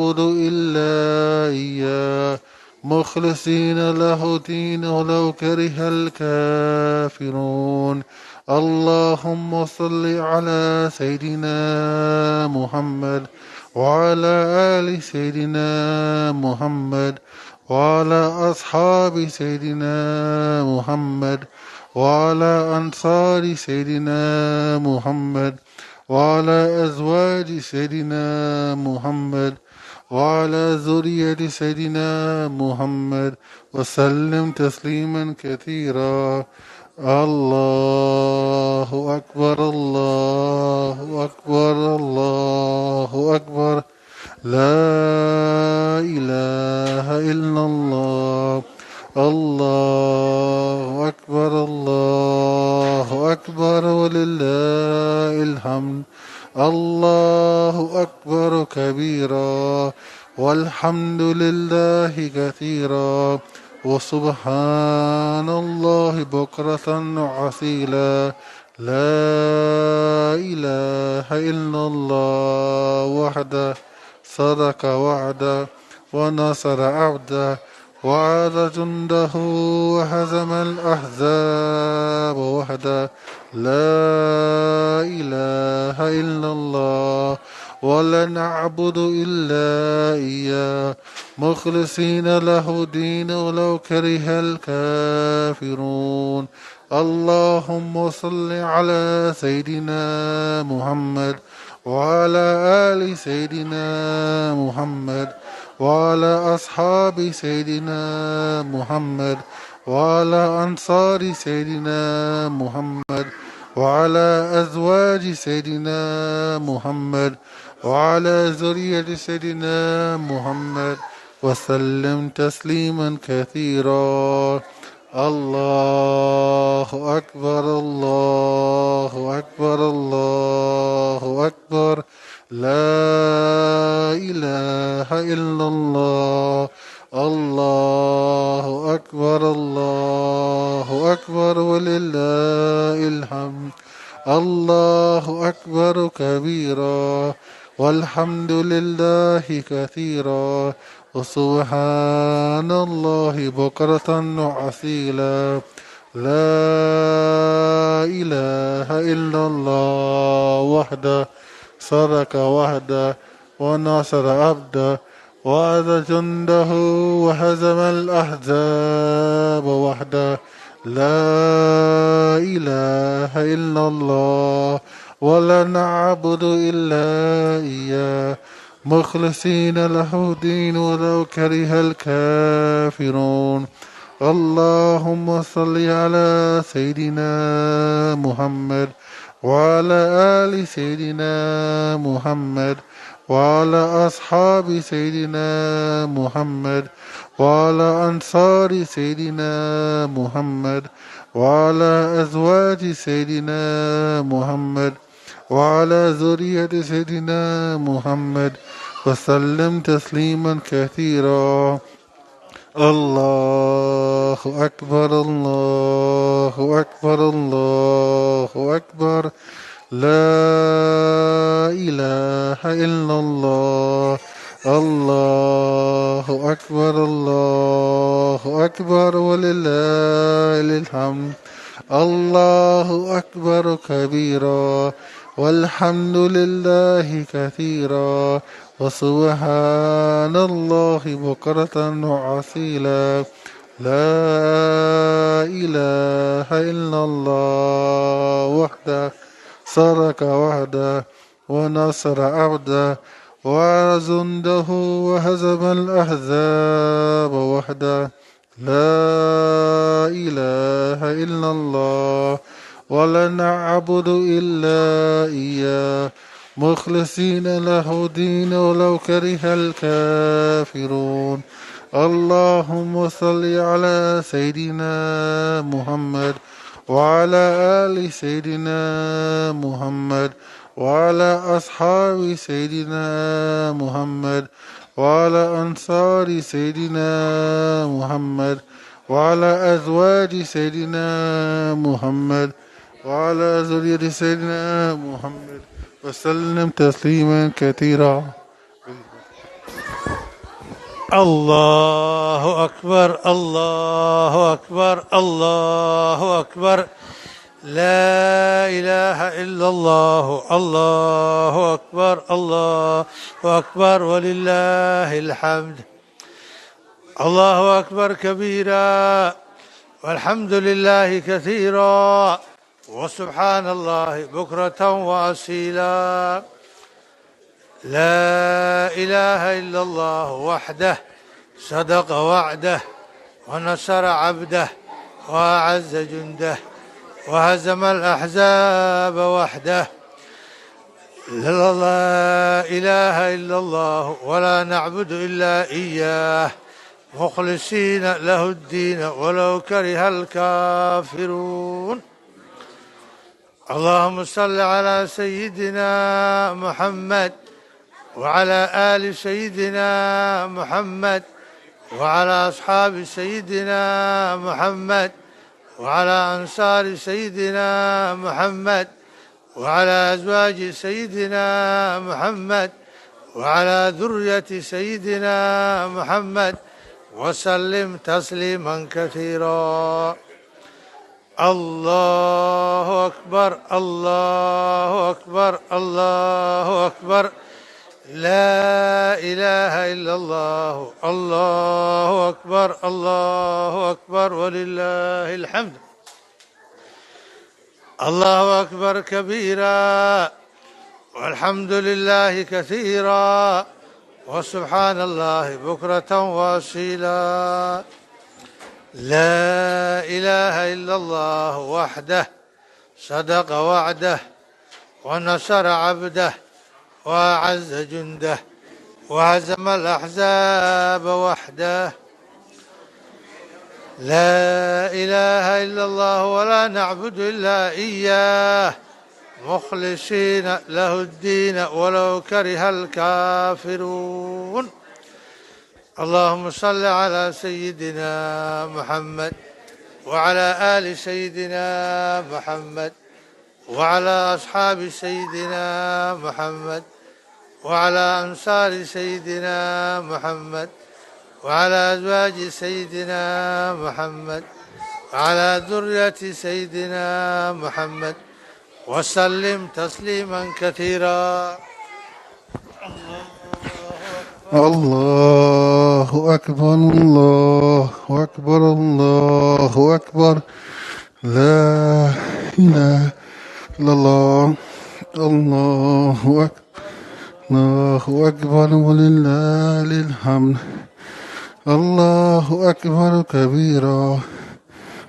نعبد إلا إياه مخلصين له الدين ولو كره الكافرون. اللهم صل على سيدنا محمد وعلى آل سيدنا محمد وعلى أصحاب سيدنا محمد وعلى أنصار سيدنا محمد وعلى أزواج سيدنا محمد وعلى ذرية سيدنا محمد وسلم تسليما كثيرا. الله أكبر الله أكبر الله أكبر. لا إله إلا الله. الله أكبر الله أكبر ولله الحمد. الله أكبر كبيرا والحمد لله كثيرا وسبحان الله بكرة وأصيلا. لا إله إلا الله وحده صدق وعده ونصر عبده وعاد جنده وهزم الأحزاب وحده. لا إله إلا الله ولا نعبد إلا إياه مخلصين له الدين ولو كره الكافرون. اللهم صل على سيدنا محمد وعلى آل سيدنا محمد وعلى أصحاب سيدنا محمد وعلى أنصار سيدنا محمد وعلى أزواج سيدنا محمد وعلى ذرية سيدنا محمد وسلم تسليما كثيرا. الله أكبر الله أكبر الله أكبر. لا إله إلا الله. الله أكبر الله أكبر ولله الحمد. الله أكبر كبيرا والحمد لله كثيرا وسبحان الله بكرة وأصيلا. لا إله إلا الله وحده صدق وحده ونصر عبده وعاد جنده وهزم الأحزاب وحده. لا إله إلا الله ولا نعبد إلا إياه مخلصين له الدين ولو كره الكافرون. اللهم صل على سيدنا محمد وعلى آل سيدنا محمد وعلى أصحاب سيدنا محمد وعلى أنصار سيدنا محمد وعلى أزواج سيدنا محمد وعلى ذرية سيدنا محمد وسلم تسليما كثيرا. الله أكبر الله أكبر الله أكبر. لا إله إلا الله. الله أكبر الله أكبر ولله الحمد. الله أكبر كبيرا والحمد لله كثيرا وسبحان الله بكرة وأصيلا. لا إله إلا الله وحده صدق وعده ونصر عبده وعاد جنده وهزم الأحزاب وحده. لا إله إلا الله ولا نعبد إلا إياه مخلصين له الدين ولو كره الكافرون. اللهم صل على سيدنا محمد وعلى آل سيدنا محمد وعلى أصحاب سيدنا محمد وعلى أنصار سيدنا محمد وعلى أزواج سيدنا محمد وعلى ذرية سيدنا محمد وسلم تسليما كثيرا. الله أكبر الله أكبر الله أكبر لا إله إلا الله الله أكبر الله أكبر ولله الحمد الله أكبر كبيرا والحمد لله كثيرا وسبحان الله بكرة وأصيلا لا إله إلا الله وحده صدق وعده ونصر عبده وأعز جنده وهزم الأحزاب وحده لا إله إلا الله ولا نعبد إلا إياه مخلصين له الدين ولو كره الكافرون اللهم صل على سيدنا محمد وعلى آل سيدنا محمد وعلى أصحاب سيدنا محمد وعلى أنصار سيدنا محمد وعلى أزواج سيدنا محمد وعلى ذرية سيدنا محمد وسلم تسليما كثيرا الله أكبر الله أكبر الله أكبر لا إله إلا الله الله أكبر الله أكبر ولله الحمد الله أكبر كبيرا والحمد لله كثيرا وسبحان الله بكرة وأصيلا لا إله إلا الله وحده صدق وعده ونصر عبده وأعز جنده وهزم الأحزاب وحده لا إله إلا الله ولا نعبد إلا إياه مخلصين له الدين ولو كره الكافرون اللهم صل على سيدنا محمد وعلى آل سيدنا محمد وعلى أصحاب سيدنا محمد وعلى أنصار سيدنا محمد وعلى أزواج سيدنا محمد وعلى ذرية سيدنا محمد وسلم تسليما كثيرا الله أكبر الله أكبر الله أكبر لا إله إلا الله الله أكبر الله أكبر ولله الحمد الله أكبر كبيرا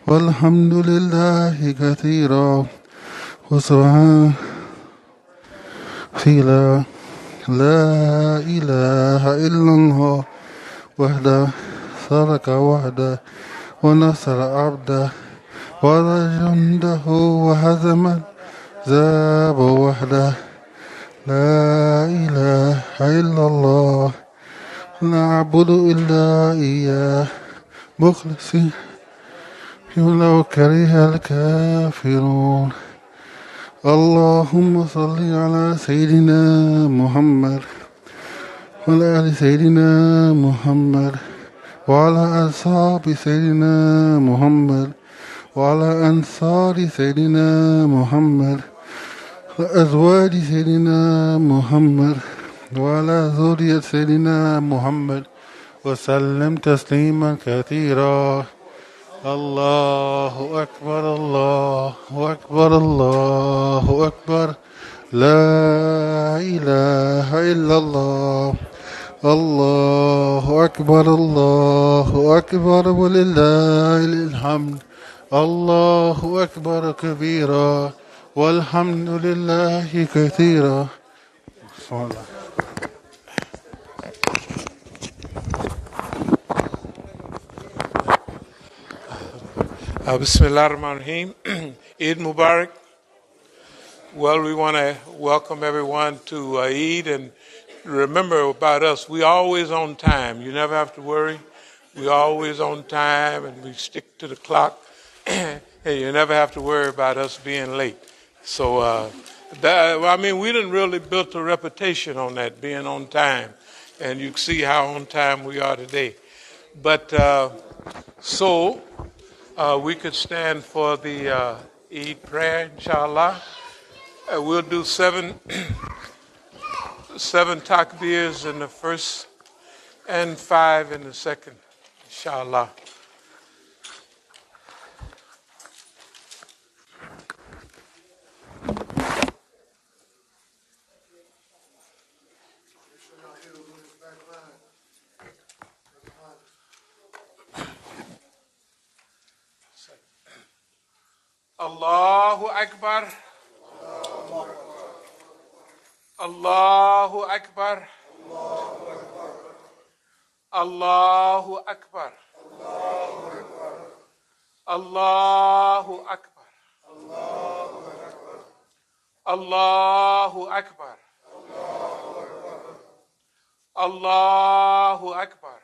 والحمد لله كثيرا وسبحان لا إله إلا الله وحده صدق وعده ونصر عبده وجنده وهزم الأحزاب وحده لا إله إلا الله نعبد إلا إياه مخلصين ولو كره الكافرون اللهم صل على سيدنا محمد وعلى آل سيدنا محمد وعلى أصحاب سيدنا محمد وعلى أنصار سيدنا محمد وأزواج سيدنا محمد وعلى ذرية سيدنا محمد وسلم تسليما كثيرا الله أكبر الله أكبر الله أكبر لا إله إلا الله الله أكبر الله أكبر ولله الحمد الله أكبر كبيرا والحمد لله كثيرا Bismillah ar-Rahman ar-Rahim. Eid Mubarak. Well, we want to welcome everyone to Eid, and remember about us, we always on time. You never have to worry. We always on time, and we stick to the clock, and you never have to worry about us being late. So, we didn't really build a reputation on that, being on time. and you can see how on time we are today. But we could stand for the Eid prayer, inshallah. We'll do seven takbirs in the first and 5 in the second, inshallah. Allahu Akbar. Allahu Akbar. Allahu Akbar. Allahu Akbar. Allahu Akbar. Allahu Akbar.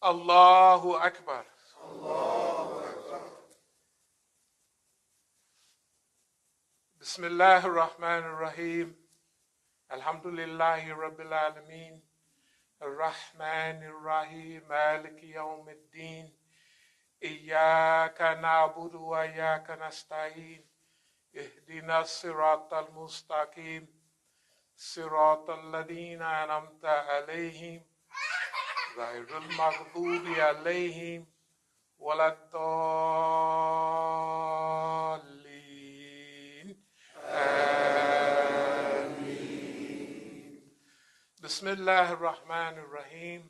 Allahu Akbar. Bismillahir Rahmanir Rahim. Alhamdulillahi Rabbil Alameen. Ar-Rahmanir Rahim. Maliki Yawmiddin. Iyyaka na'budu wa iyyaka nasta'in. Ihdina siratal mustaqim. Siratal ladina an'amta alayhim. Ghayril maghdubi alayhim. Waladdallin. Ameen. Bismillahir Rahmanir Rahim.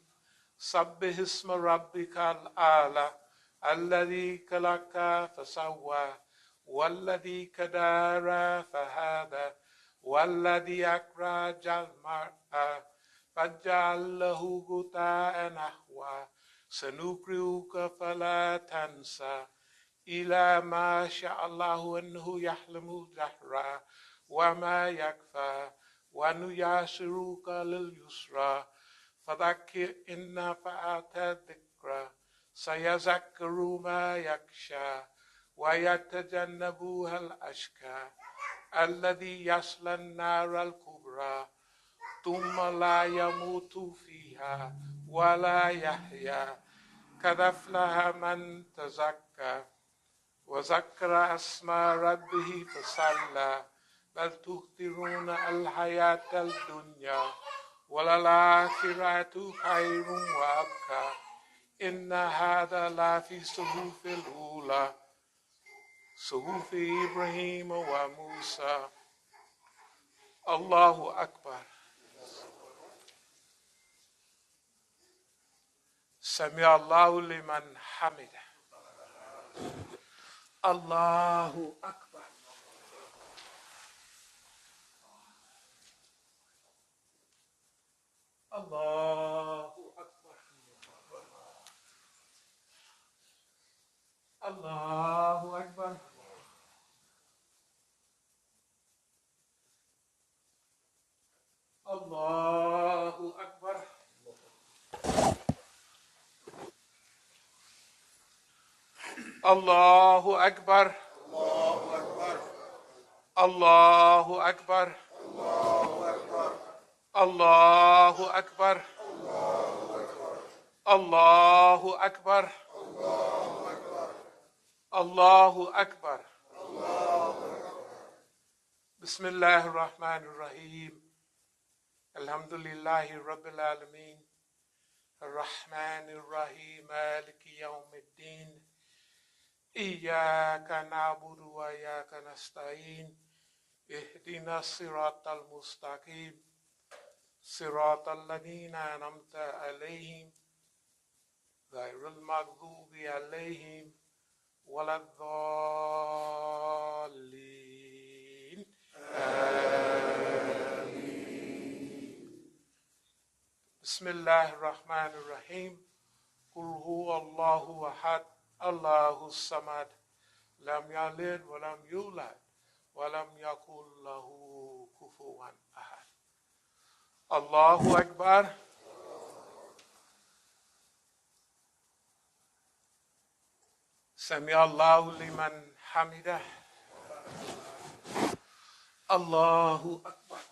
Sabbih isma rabbikal a'la. Alladhi khalaqa fasawwa. Walladhi qadara fahada. Walladhi akhrajal mar'a. Faj'alahu ghuta'an ahwa. Sanukri'uka fala tansa. Ila ma sha'allahu annahu yahlamu jahra. Wa ma yakfa. Wa nuyasiruka lil yusra. Fadhakkir in nafa'ata dhikra. Sayazakkaru ma yakhsha. Wa yatajannabuha al-ashqa. Alladhi yasla an-nara al-kubra. Thumma la yamutu fiha. Wa la yahya. Qad aflaha man tazakka. Wa zakkara asma rabbihi fasalla. Bal tu'thiruna al-hayata al-dunya. وَلَلْآخِرَةُ خَيْرٌ وَأَبْقَى إِنَّ هَذَا لَفِي الصُّحُفِ الْأُولَى صُحُفِ إِبْرَاهِيمَ وَمُوسَى. Allahu Akbar. Sami Allahu liman hamida. Allahu Akbar. Allahu Akbar. Allahu Akbar. Allahu Akbar. Allahu Akbar. Allahu Akbar. Allahu Akbar. Allahu Akbar. Allahu Akbar. Bismillahir Rahmanir Rahim. Alhamdulillahi Rabbil Alameen. Ar-Rahmanir Rahim. Maliki Yawmiddin. Iyyaka na'budu wa iyyaka nasta'in. Ihdina siratal mustaqim. Siratal ladina an'amta alayhim. Ghayril maghdubi alayhim. Waladdallin. Ameen. Bismillahir Rahmanir Rahim. Qul huwa Allahu ahad. Allahu samad. Lam yalid wa lam yulad. Wa lam yakul lahu kufuwan ahad. Allahu Akbar. Sami Allahu liman hamidah. Allahu Akbar.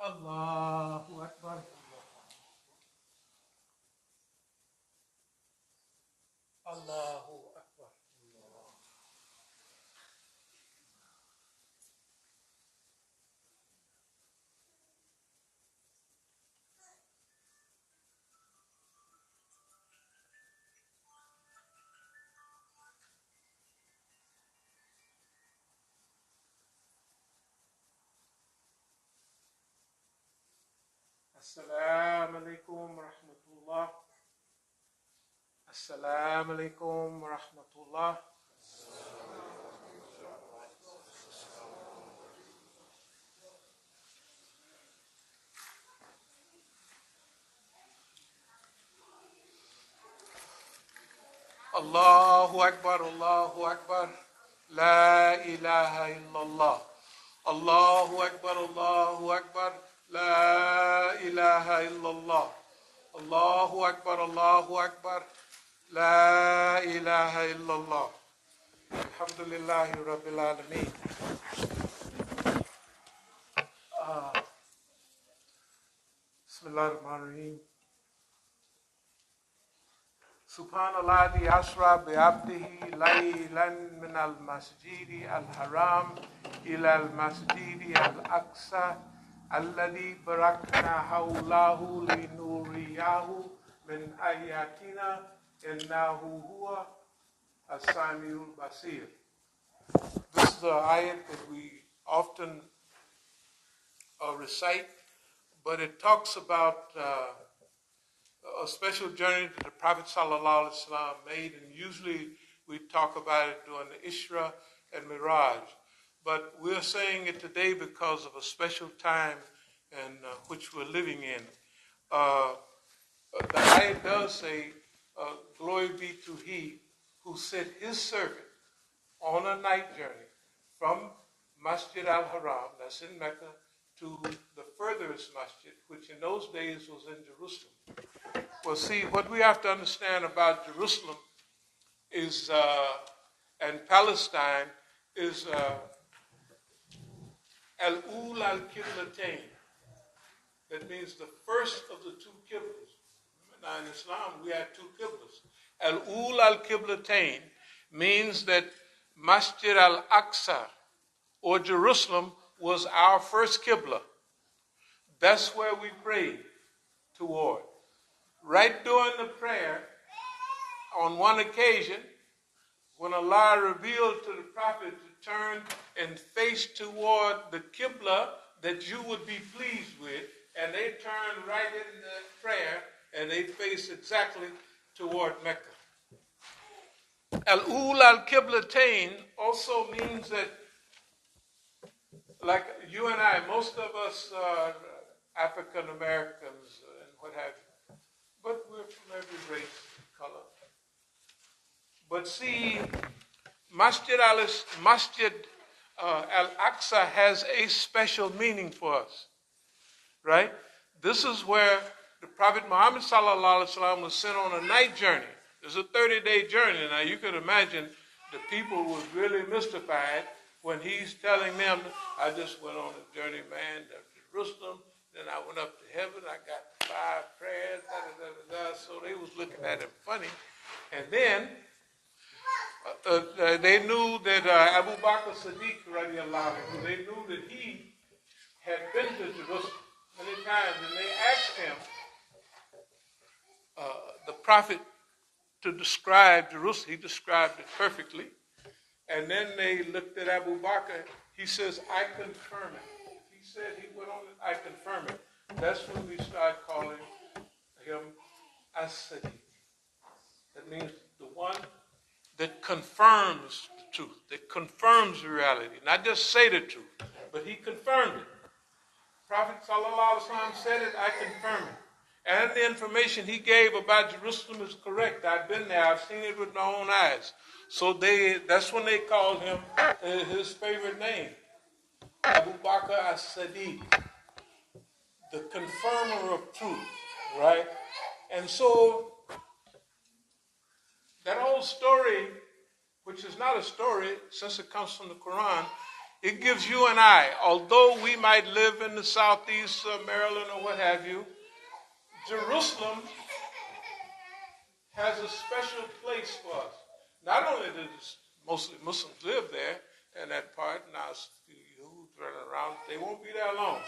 Allahu Akbar. Allahu Akbar. Assalamu alaikum wa rahmatullah. Assalamu alaikum wa rahmatullah. Allahu Akbar, Allahu Akbar. La ilaha illallah. Allahu Akbar, Allahu Akbar. La ilaha illallah. Allahu Akbar, Allahu Akbar. La ilaha illallah. Alhamdulillahi Rabbil Alameen. Bismillah ar-Rahman ar-Rahim. Subhanallah di asra bi'abdihi laylan min al-masjidi al-haram ila al-masjidi al-aqsa alladhi barakna hawlahu linuriyahu min ayatina innahu huwa as-sami'ul basir. This is the ayat that we often recite, but it talks about a special journey that the Prophet ﷺ made, and usually we talk about it during the Isra and Miraj. But we're saying it today because of a special time in which we're living in. The ayat does say, glory be to he who sent his servant on a night journey from Masjid al-Haram, that's in Mecca, to the furthest masjid, which in those days was in Jerusalem. Well, see, what we have to understand about Jerusalem is, and Palestine, is al-ul al-qiblatain. That means the first of the two qiblas. Now in Islam, we have two qiblas. Al-ul al-qiblatain means that Masjid al-Aqsa, or Jerusalem, was our first qibla. That's where we prayed toward. Right during the prayer, on one occasion, when Allah revealed to the Prophet to turn and face toward the Qibla that you would be pleased with, and they turned right in the prayer, and they faced exactly toward Mecca. Al-ul al-Qiblatain also means that, like you and I, most of us are African Americans and what have you, but we're from every race and color. But see, Masjid al-Aqsa has a special meaning for us, right? This is where the Prophet Muhammad ﷺ was sent on a night journey. It's a 30-day journey. Now you can imagine the people was really mystified when he's telling them, I just went on a journey, man, to Jerusalem, then I went up to heaven, I got 5 prayers, so they was looking at him funny. And then they knew that Abu Bakr Siddiq, radiallahu anhu, they knew that he had been to Jerusalem many times, and they asked him, the Prophet, to describe Jerusalem. He described it perfectly. And then they looked at Abu Bakr. He says, I confirm it. He said he went on it, I confirm it. That's when we start calling him As-Sabiqun. That means the one that confirms the truth, that confirms the reality. Not just say the truth, but he confirmed it. Prophet ﷺ said it, I confirm it. And the information he gave about Jerusalem is correct. I've been there. I've seen it with my own eyes. So that's when they called him his favorite name, Abu Bakr as-Sadiq, the confirmer of truth, right? And so that whole story, which is not a story since it comes from the Quran, It gives you and I, although we might live in the southeast of Maryland or what have you, Jerusalem has a special place for us. Not only do mostly Muslims live there in that part, now who's running around, they won't be there long.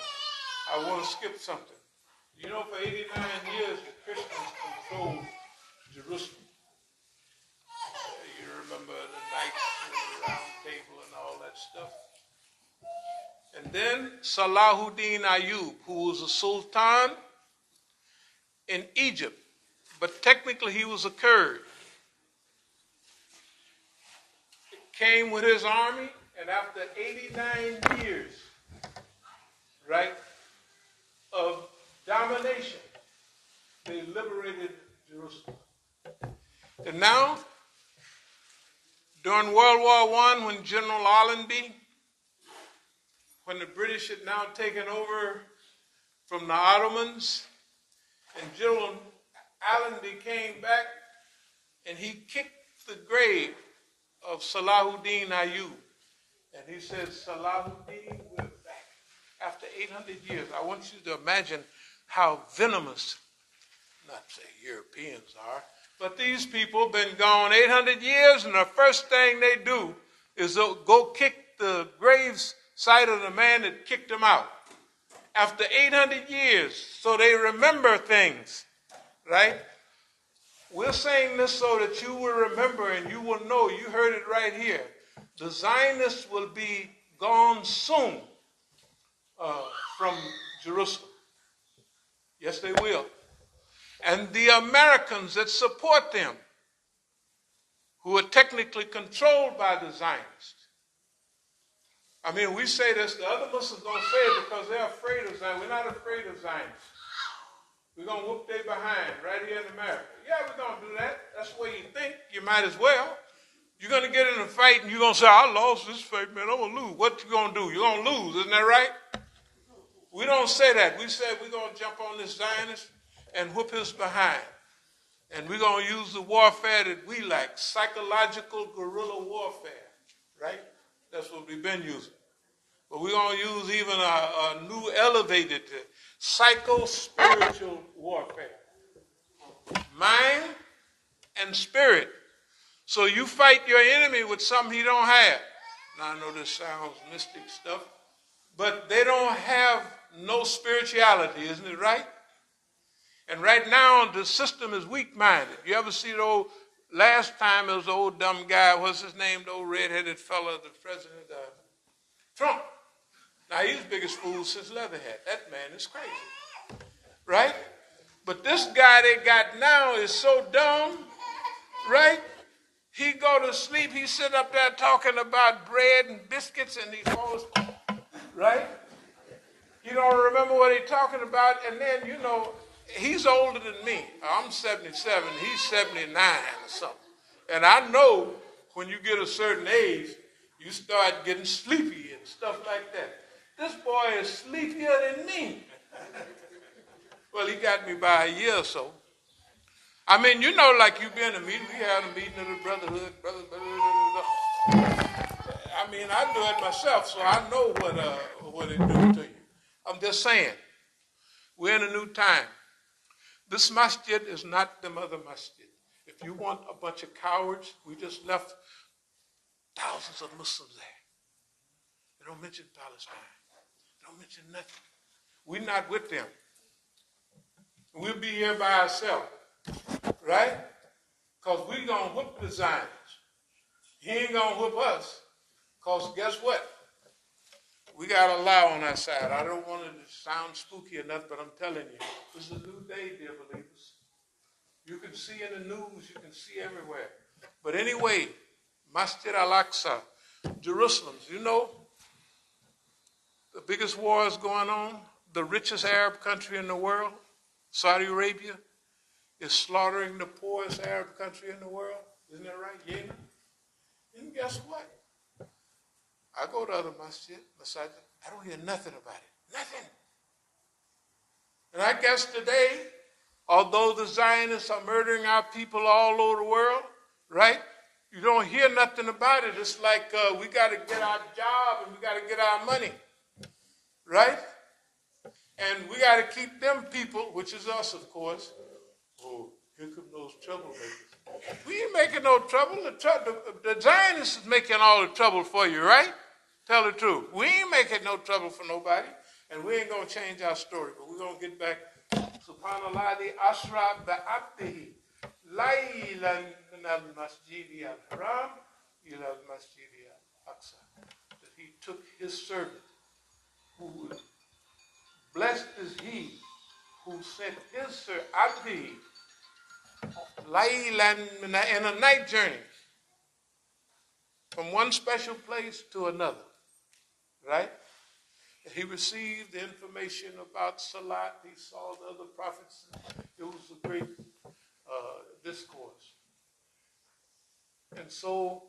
I want to skip something. You know, for 89 years, the Christians controlled Jerusalem. You remember the Knights and the Round Table and all that stuff. And then Salahuddin Ayyub, who was a sultan in Egypt, but technically he was a Kurd, came with his army, and after 89 years, right, of domination, they liberated Jerusalem. And now, during World War I, when General Allenby, when the British had now taken over from the Ottomans, and General Allenby came back, and he kicked the grave of Salahuddin Ayyub. And he said, Salahuddin, we're back. After 800 years, I want you to imagine how venomous, not say Europeans are, but these people been gone 800 years, and the first thing they do is go kick the grave site of the man that kicked them out. After 800 years, so they remember things, right? We're saying this so that you will remember and you will know, you heard it right here. The Zionists will be gone soon from Jerusalem. Yes, they will. And the Americans that support them, who are technically controlled by the Zionists. I mean, we say this, the other Muslims don't say it because they're afraid of Zionists. We're not afraid of Zionists. We're going to whoop their behind right here in America. Yeah, we're going to do that. That's the way you think. You might as well. You're going to get in a fight and you're going to say, I lost this fight, man. I'm going to lose. What you going to do? You're going to lose. Isn't that right? We don't say that. We say we're going to jump on this Zionist and whoop his behind. And we're going to use the warfare that we like, psychological guerrilla warfare, right? That's what we've been using. But we're going to use even a new elevated psycho-spiritual warfare. Mind and spirit. So you fight your enemy with something he don't have. Now I know this sounds mystic stuff, but they don't have no spirituality, isn't it right? And right now the system is weak-minded. You ever see the old, last time it was the old dumb guy, what's his name, the old red-headed fella, the president, Trump. Now he's the biggest fool since Leatherhead. That man is crazy, right? But this guy they got now is so dumb, right? He go to sleep, he sit up there talking about bread and biscuits and he falls, right? He don't remember what he's talking about, and then, you know, he's older than me. I'm 77, he's 79 or something. And I know when you get a certain age, you start getting sleepy and stuff like that. This boy is sleepier than me. Well, he got me by a year or so. I mean, you know, like you be in a meeting, we had a meeting of the brotherhood, I mean, I do it myself, so I know what it do to you. I'm just saying, we're in a new time. This masjid is not the other masjid. If you want a bunch of cowards, we just left thousands of Muslims there. They don't mention Palestine. They don't mention nothing. We're not with them. We'll be here by ourselves, right? Because we're going to whoop the Zionists. He ain't going to whoop us. Because guess what? We got Allah on our side. I don't want it to sound spooky enough, but I'm telling you, this is a new day, dear believers. You can see in the news, you can see everywhere. But anyway, Masjid Al-Aqsa, Jerusalem, you know, the biggest war is going on. The richest Arab country in the world, Saudi Arabia, is slaughtering the poorest Arab country in the world. Isn't that right? Yemen. And guess what? I go to other masjid, I don't hear nothing about it. Nothing. And I guess today, although the Zionists are murdering our people all over the world, right? You don't don't hear nothing about it. It's like we got to get our job and we got to get our money, right? And we got to keep them people, which is us, of course. Oh, here come those troublemakers. We ain't making no trouble. The Zionists is making all the trouble for you, right? Tell the truth. We ain't making no trouble for nobody, and we ain't going to change our story, but we're going to get back. Subhanallah, the Asra ba'abdihi, laylan min al-masjidi al-haram ila al-masjidi al-aqsa. That he took his servant, who blessed is he who sent his servant, abdihi, laylan in a night journey from one special place to another, right? He received the information about Salat. He saw the other prophets. It was a great discourse. And so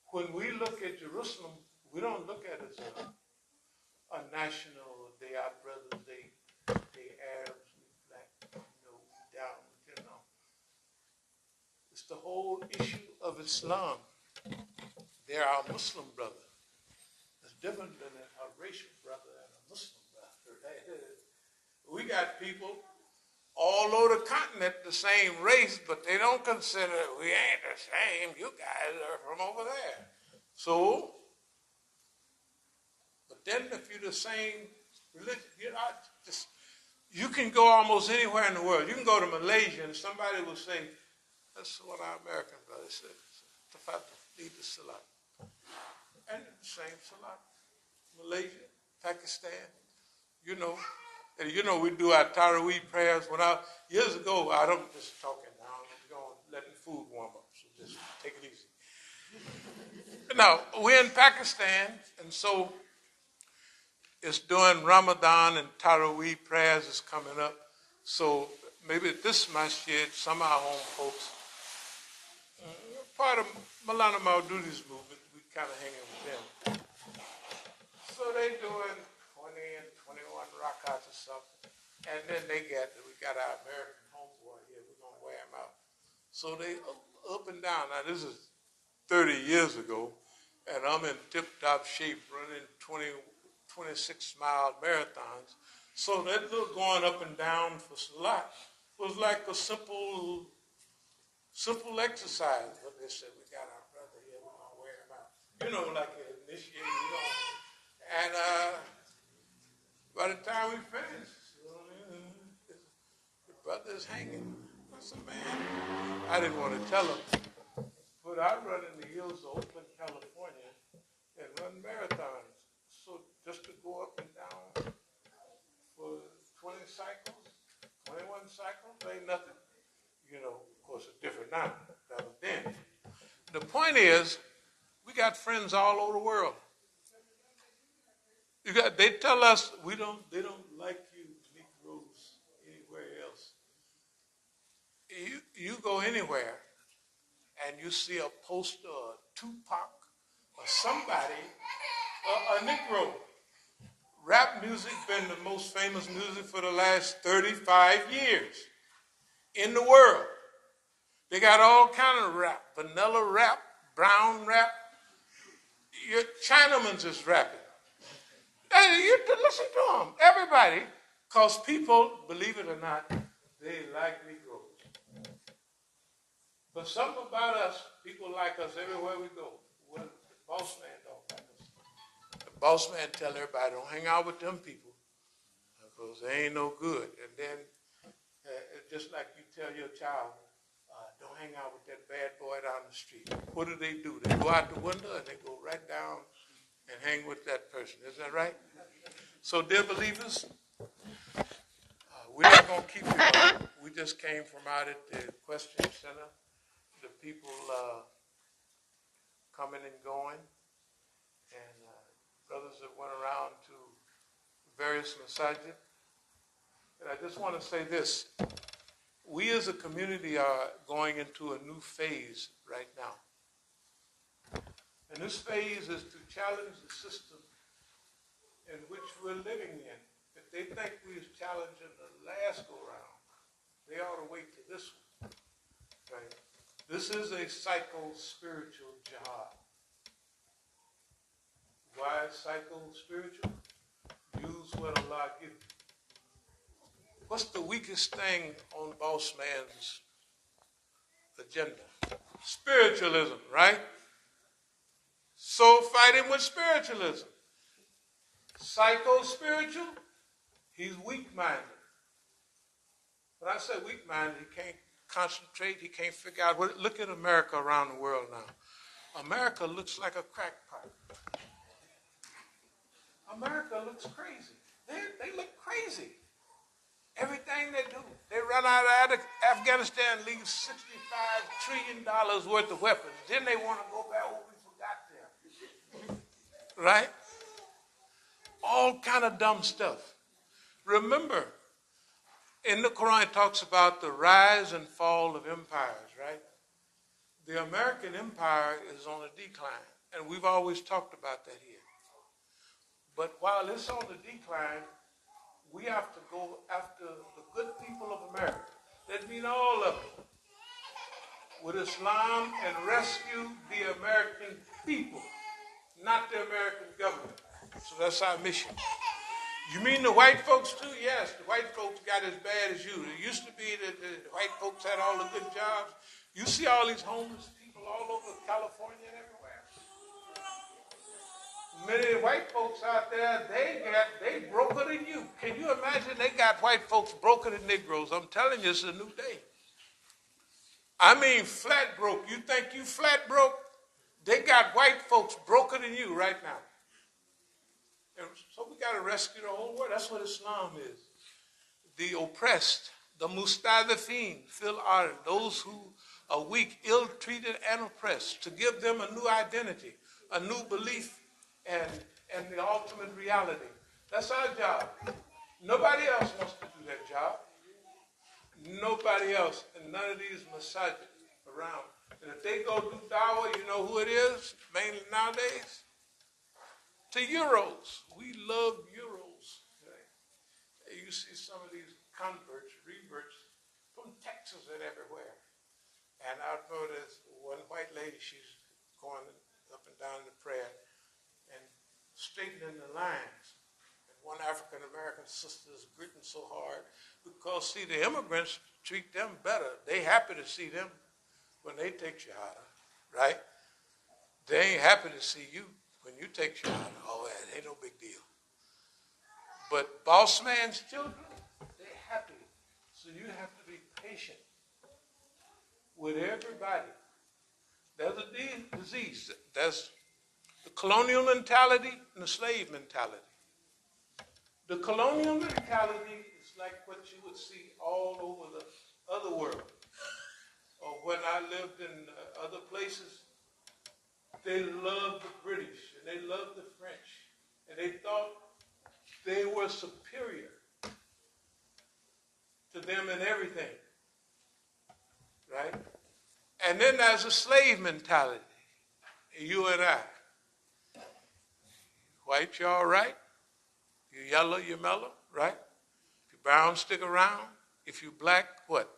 when we look at Jerusalem, we don't look at it as a national, they are brothers, they Arabs, we black, we down. It's the whole issue of Islam. They're our Muslim brother. It's different than a racial brother and a Muslim brother. We got people all over the continent the same race, but they don't consider we ain't the same. You guys are from over there. So, but then if you're the same religion, you can go almost anywhere in the world. You can go to Malaysia and somebody will say, that's what our American brothers said, Tafadhal, lead the Salat. And the same Salat. Malaysia, Pakistan, and we do our Taraweeh prayers. Years ago, I don't just talking now, I'm going letting food warm up, so just take it easy. Now, we're in Pakistan, and so it's during Ramadan and Taraweeh prayers is coming up. So maybe at this masjid, some of our home folks, part of Maulana Maududi's movement, we kind of hanging with them. So they doing 20 and 21 rakats or something. And then we got our American homeboy here, we're going to wear him out. So they up and down. Now this is 30 years ago, and I'm in tip-top shape running 26-mile marathons. So that little going up and down for Salat was like a simple exercise. But they said, we got our brother here, we're going to wear him out. Like an initiate, And by the time we finished, the brother is hanging. I said, man, I didn't want to tell him, but I run in the hills of Oakland, California, and run marathons. So just to go up and down for 20 cycles, 21 cycles, ain't nothing. Of course, it's different now. That was then. The point is, we got friends all over the world. They tell us they don't like you Negroes anywhere else. You go anywhere and you see a poster of Tupac or somebody, a Negro. Rap music been the most famous music for the last 35 years in the world. They got all kind of rap, vanilla rap, brown rap. Your Chinaman's is rapping. Hey, you listen to them, everybody, because people, believe it or not, they like Negroes. But something about us, people like us everywhere we go. Well, the boss man don't like us. The boss man tell everybody, don't hang out with them people, because they ain't no good. And then, just like you tell your child, don't hang out with that bad boy down the street. What do? They go out the window and they go right down and hang with that person. Is that right? So, dear believers, we're not going to keep you long. We just came from out at the Question Center. The people coming and going. And brothers that went around to various masajid. And I just want to say this. We as a community are going into a new phase right now. And this phase is to challenge the system in which we're living in. If they think we was challenging the last go-round, they ought to wait to this one. Right? This is a psycho-spiritual jihad. Why psycho-spiritual? Use what Allah gives you. What's the weakest thing on the boss man's agenda? Spiritualism, right? So fight him with spiritualism. Psycho-spiritual, he's weak-minded. When I say weak-minded, he can't concentrate, he can't figure out what. Look at America around the world now. America looks like a crackpot. America looks crazy. They look crazy. Everything they do. They run out of Afghanistan, leave $65 trillion worth of weapons. Then they want to go back, oh, we forgot them. Right? All kind of dumb stuff. Remember, in the Quran it talks about the rise and fall of empires, right? The American empire is on a decline, and we've always talked about that here. But while it's on the decline, we have to go after the good people of America. That means all of them. With Islam and rescue the American people, not the American government. So that's our mission. You mean the white folks too? Yes, the white folks got as bad as you. It used to be that the white folks had all the good jobs. You see all these homeless people all over California and everywhere. Many white folks out there, they broker than you. Can you imagine they got white folks broker than Negroes? I'm telling you, it's a new day. I mean flat broke. You think you flat broke? They got white folks broker than you right now. And so we got to rescue the whole world. That's what Islam is. The oppressed, the mustadafin, fil ard, those who are weak, ill-treated, and oppressed, to give them a new identity, a new belief, and the ultimate reality. That's our job. Nobody else wants to do that job. Nobody else, and none of these masajid around. And if they go do dawah, you know who it is, mainly nowadays? To Euros. We love Euros. Right? You see some of these converts, reverts from Texas and everywhere. And I know there's one white lady, she's going up and down the prayer and straightening the lines. And one African-American sister is gritting so hard because, see, the immigrants treat them better. They happy to see them when they take Shahada, right? They ain't happy to see you when you take Shahada. Oh, it ain't no big deal. But boss man's children, they're happy. So you have to be patient with everybody. There's a disease. There's the colonial mentality and the slave mentality. The colonial mentality is like what you would see all over the other world. Or when I lived in other places, they loved the British and they loved the French. And they thought they were superior to them in everything. Right? And then there's a slave mentality. You and I. White, you all right? You yellow, you mellow, right? If you brown, stick around. If you black, what?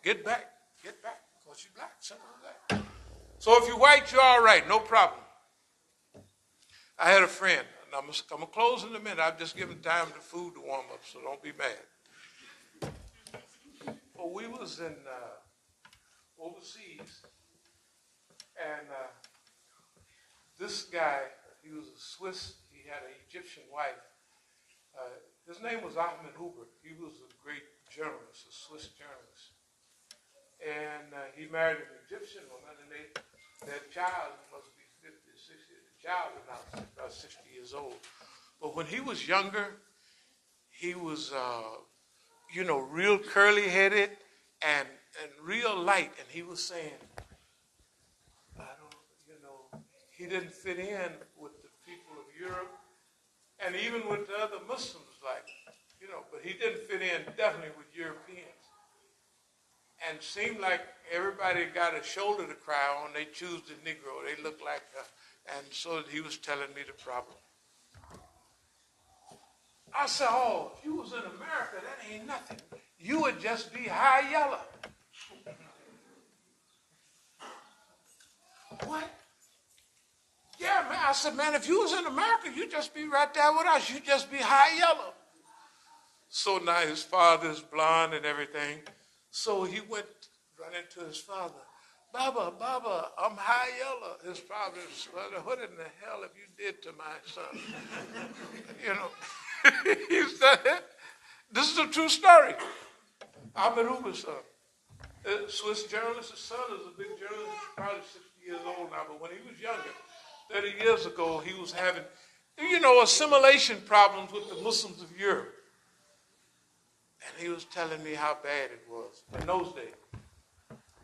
Get back, because you're black, simple as that. So if you're white, you're all right, no problem. I had a friend, and I'm going to close in a minute. I've just given time for food to warm up, so don't be mad. Well, we was in overseas, and this guy, he was a Swiss, he had an Egyptian wife. His name was Ahmed Huber. He was a great journalist, a Swiss journalist. And he married an Egyptian woman, and their child must be 50 or 60. The child was now about 60 years old. But when he was younger, he was, real curly-headed and real light. And he was saying, he didn't fit in with the people of Europe and even with the other Muslims, but he didn't fit in definitely with Europeans. And seemed like everybody got a shoulder to cry on. They choose the Negro. They look like, and so he was telling me the problem. I said, oh, if you was in America, that ain't nothing. You would just be high yellow. What? Yeah, man. I said, man, if you was in America, you'd just be right there with us. You'd just be high yellow. So now his father's blonde and everything. So he went running to his father. Baba, I'm high yellow. His father said, what in the hell have you did to my son? You know, he said, this is a true story. Ahmed Uber's son. A Swiss journalist, his son is a big journalist. He's probably 60 years old now, but when he was younger, 30 years ago, he was having, assimilation problems with the Muslims of Europe. And he was telling me how bad it was in those days.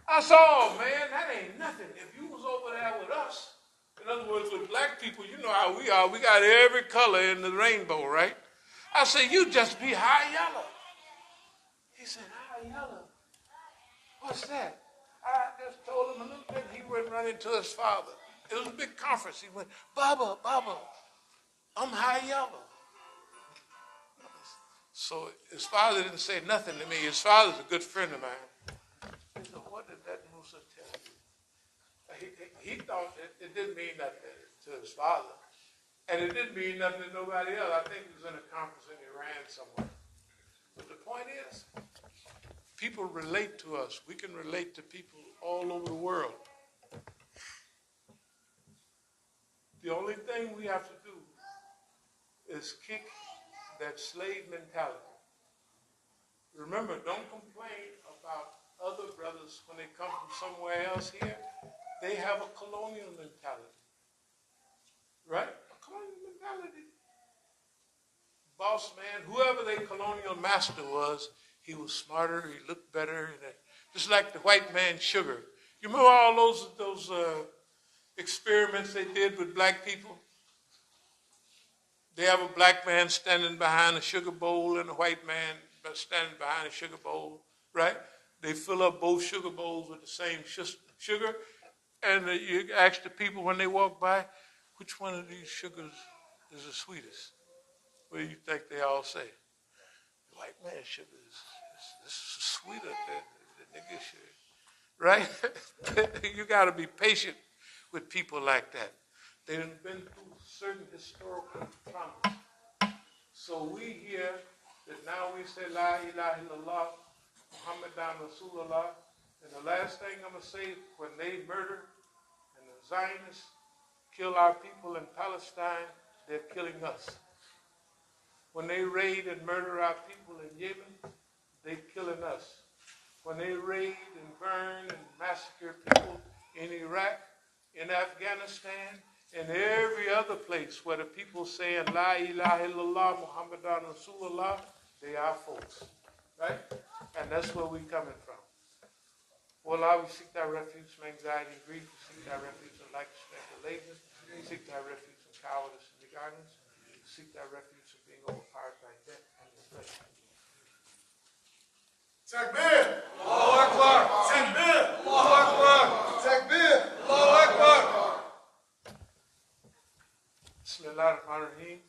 I said, oh, man, that ain't nothing. If you was over there with us, in other words, with black people, you know how we are. We got every color in the rainbow, right? I said, you just be high yellow. He said, high yellow? What's that? I just told him a little bit. He went running to his father. It was a big conference. He went, Baba, I'm high yellow. So his father didn't say nothing to me. His father's a good friend of mine. He said, what did that Musa tell you? He thought it didn't mean nothing to his father. And it didn't mean nothing to nobody else. I think he was in a conference in Iran somewhere. But the point is, people relate to us. We can relate to people all over the world. The only thing we have to do is kick that slave mentality. Remember, don't complain about other brothers when they come from somewhere else here. They have a colonial mentality. Right? A colonial mentality. Boss man, whoever their colonial master was, he was smarter, he looked better. Just like the white man sugar. You remember all those experiments they did with black people? They have a black man standing behind a sugar bowl and a white man standing behind a sugar bowl, right? They fill up both sugar bowls with the same sugar, and you ask the people when they walk by, which one of these sugars is the sweetest? What do you think they all say? The white man's sugar is sweeter than the nigga sugar, right? You got to be patient with people like that. They've been through certain historical traumas. So we hear that now we say La ilaha illallah, Muhammadan Rasulullah. And the last thing I'm going to say, when they murder and the Zionists kill our people in Palestine, they're killing us. When they raid and murder our people in Yemen, they're killing us. When they raid and burn and massacre people in Iraq, in Afghanistan, and every other place where the people saying La ilaha illallah Muhammadan Rasulullah, they are folks, right? And that's where we're coming from. Oh Allah, we seek thy refuge from anxiety and grief. We seek thy refuge from lack of strength and laziness. We seek thy refuge from cowardice and ignorance. We seek thy refuge from being overpowered by death and depression. Takbir! Allahu Akbar! Takbir! Allahu Akbar! Takbir! Allahu Akbar! Bismillah ar-Rahman ar-Rahim.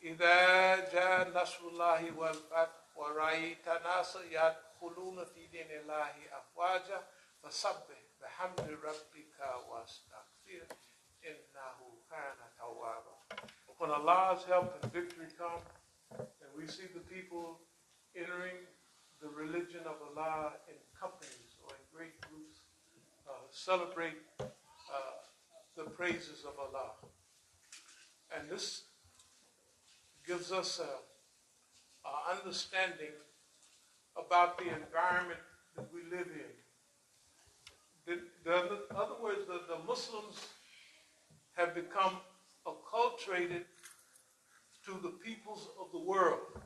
إذا جاء نصر الله والفتح ورأيت الناس يدخلون في دين الله أفواجا فسبح بحمد ربك واستغفره إنه كان توابا. When Allah's help and victory come, and we see the people entering the religion of Allah in companies or in great groups, celebrate the praises of Allah. And this gives us an understanding about the environment that we live in. In other words, the Muslims have become acculturated to the peoples of the world.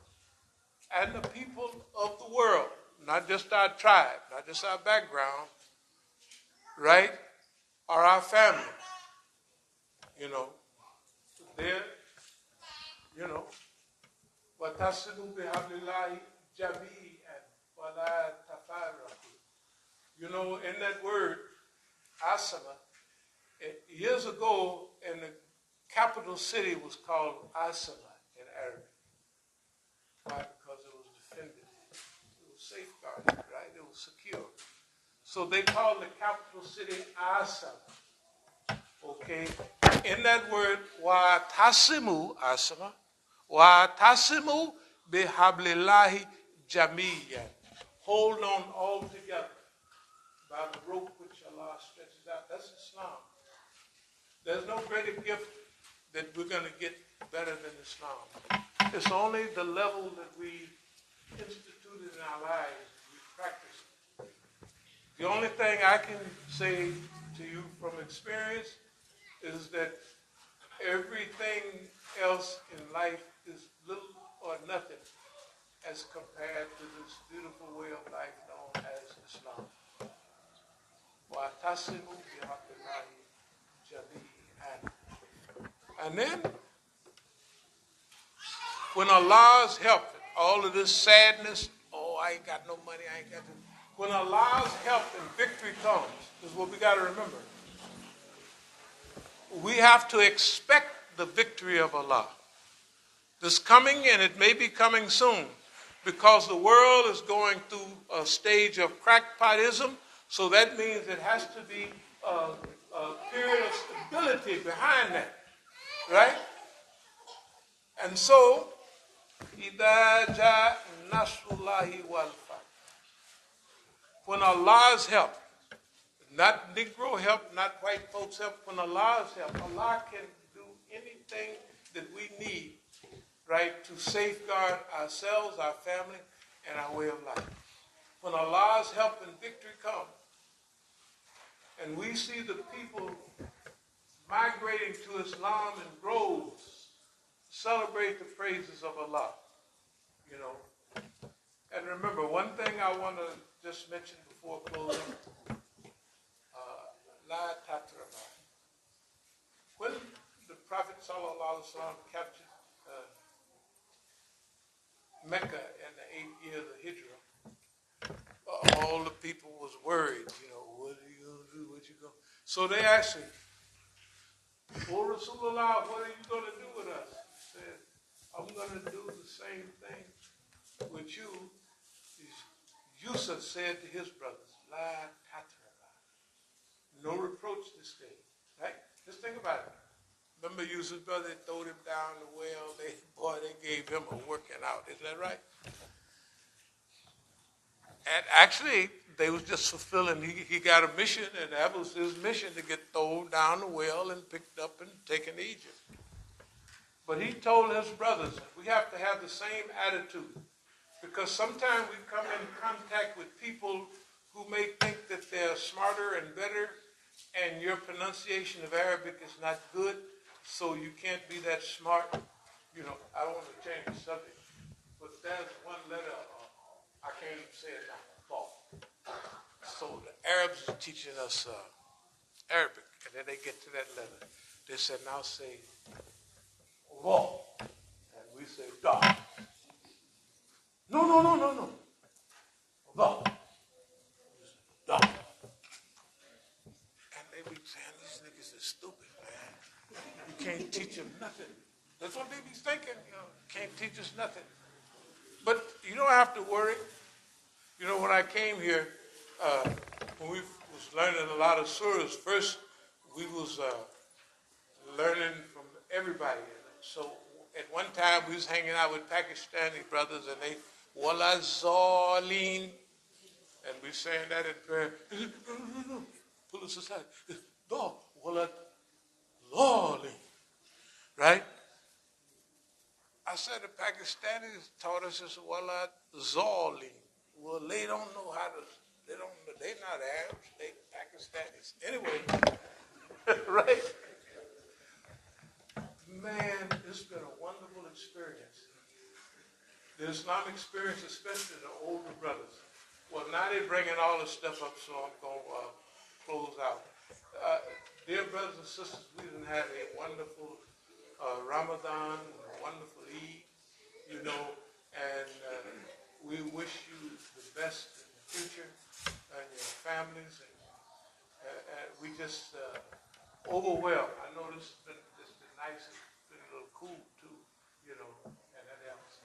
And the people of the world, not just our tribe, not just our background, right, are our family. They're, وَتَصِلُوا بِحَبْلِ اللَّهِ جَمِيعًا وَلَا تَفَرَّقُوا. In that word, Asama, years ago, in the capital city was called Asama in Arabic. Why? Because it was defended. It was safeguarded, right? It was secure. So they call the capital city Asaba. Okay? In that word, wa tasimu asaba, wa tasimu bihablillahi jamiyan. Hold on all together by the rope which Allah stretches out. That's Islam. There's no greater gift that we're going to get better than Islam. It's only the level that we instituted in our lives, we practice it. The only thing I can say to you from experience is that everything else in life is little or nothing as compared to this beautiful way of life known as Islam. وَاعْتَصِمُوا بِحَبْلِ اللَّهِ جَمِيعًا. And then, when Allah's help, all of this sadness, oh, I ain't got no money, I ain't got this. When Allah's help and victory comes, this is what we got to remember. We have to expect the victory of Allah. This coming, and it may be coming soon, because the world is going through a stage of crackpotism, so that means it has to be a period of stability behind that, right? And so, إِذَا جَاءَ نَصْرُ اللَّهِ وَالْفَتْحُ. When Allah's help, not Negro help, not white folks help, when Allah's help, Allah can do anything that we need, right, to safeguard ourselves, our family, and our way of life. When Allah's help and victory come, and we see the people migrating to Islam in groves, celebrate the praises of Allah, you know. And remember, one thing I want to just mention before closing, La Tatraba. When the Prophet ﷺ captured Mecca in the 8th year of the Hijrah, all the people was worried, you know, what are you going to do, what you going to do? So they asked him, "O Rasulullah, what are you going to do with us?" He said, "I'm going to do the same thing with you." Yusuf said to his brothers, La Tatraba. No reproach this day, right? Just think about it. Remember Yusuf's brother throwed him down the well. They gave him a working out. Isn't that right? And actually, they was just fulfilling. He got a mission, and that was his mission, to get thrown down the well and picked up and taken to Egypt. But he told his brothers, we have to have the same attitude, because sometimes we come in contact with people who may think that they're smarter and better, and your pronunciation of Arabic is not good, so you can't be that smart. You know, I don't want to change the subject, but there's one letter, I can't even say it now, Ba. So the Arabs are teaching us Arabic, and then they get to that letter. They said, now say Ba, and we say Da. No. Ba. Da. And they be saying, these niggas are stupid, man. You can't teach them nothing. That's what they be thinking, you know, can't teach us nothing. But you don't have to worry. You know, when I came here, when we was learning a lot of surahs, first we was learning from everybody. So at one time we was hanging out with Pakistani brothers, and they wala zaleen, and we saying that in prayer. No. Pull us aside. No, wala zaleen. Right? I said the Pakistanis taught us this wala zaleen. Well, they don't know how to, they're not Arabs, they Pakistanis. Anyway, right? Man, it's been a wonderful experience. The Islamic experience, especially the older brothers. Well, now they're bringing all this stuff up, so I'm going to close out. Dear brothers and sisters, we done had a wonderful Ramadan, a wonderful Eid, you know, and we wish you the best in the future and your families. And we just overwhelmed. I know this has been nice. It's been a little cool too, you know, and that helps.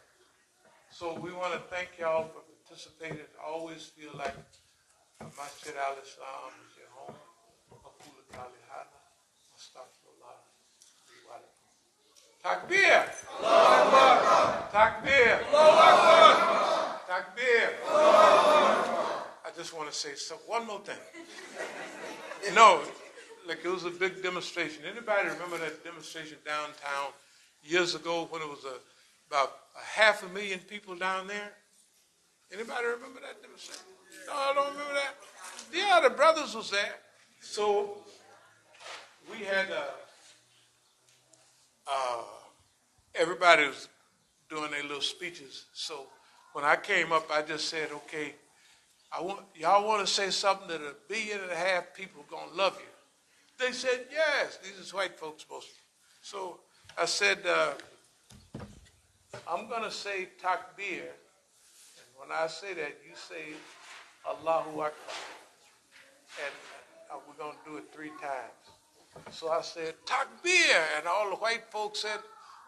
So we want to thank y'all for participating. I always feel like Masjid al-Islam is your home. Aqulu qawli hadha. Astaghfirullah. Takbir! Takbir! Takbir! I just want to say one more thing. No, like it was a big demonstration. Anybody remember that demonstration downtown years ago when it was about 500,000 people down there? Anybody remember that demonstration? No, I don't remember that. Yeah, the brothers was there. So we had everybody was doing their little speeches. So when I came up, I just said, okay, y'all want to say something that 1.5 billion people are going to love you. They said, yes. These is white folks mostly. So I said, I'm going to say takbir. And when I say that, you say Allahu Akbar. And we're going to do it 3 times. So I said, takbir. And all the white folks said,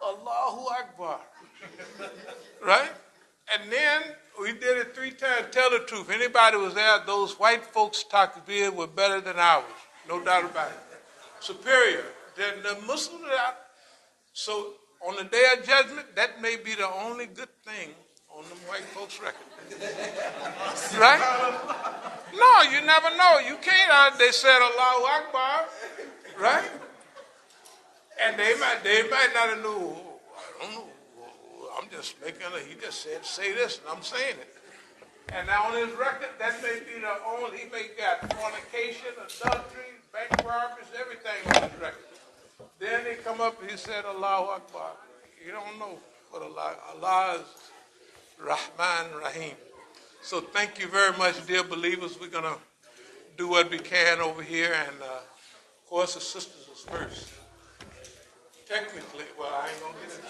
Allahu Akbar. Right? And then we did it 3 times. Tell the truth. Anybody was there, those white folks' takbir were better than ours. No doubt about it. Superior. Then the Muslims are out. So on the day of judgment, that may be the only good thing on them white folks' record. Right? No, you never know. You can't. They said Allahu Akbar. Right? And they might not have knew. I don't know. I'm just making he just said, say this, and I'm saying it. And now on his record, that may be the only, he may got fornication, adultery, bank robberies, everything on his record. Then he come up and he said, Allahu Akbar. You don't know what Allah is Rahman Rahim. So thank you very much, dear believers. We're going to do what we can over here. And, of course, the sisters is first. Technically, well, I ain't going to get it.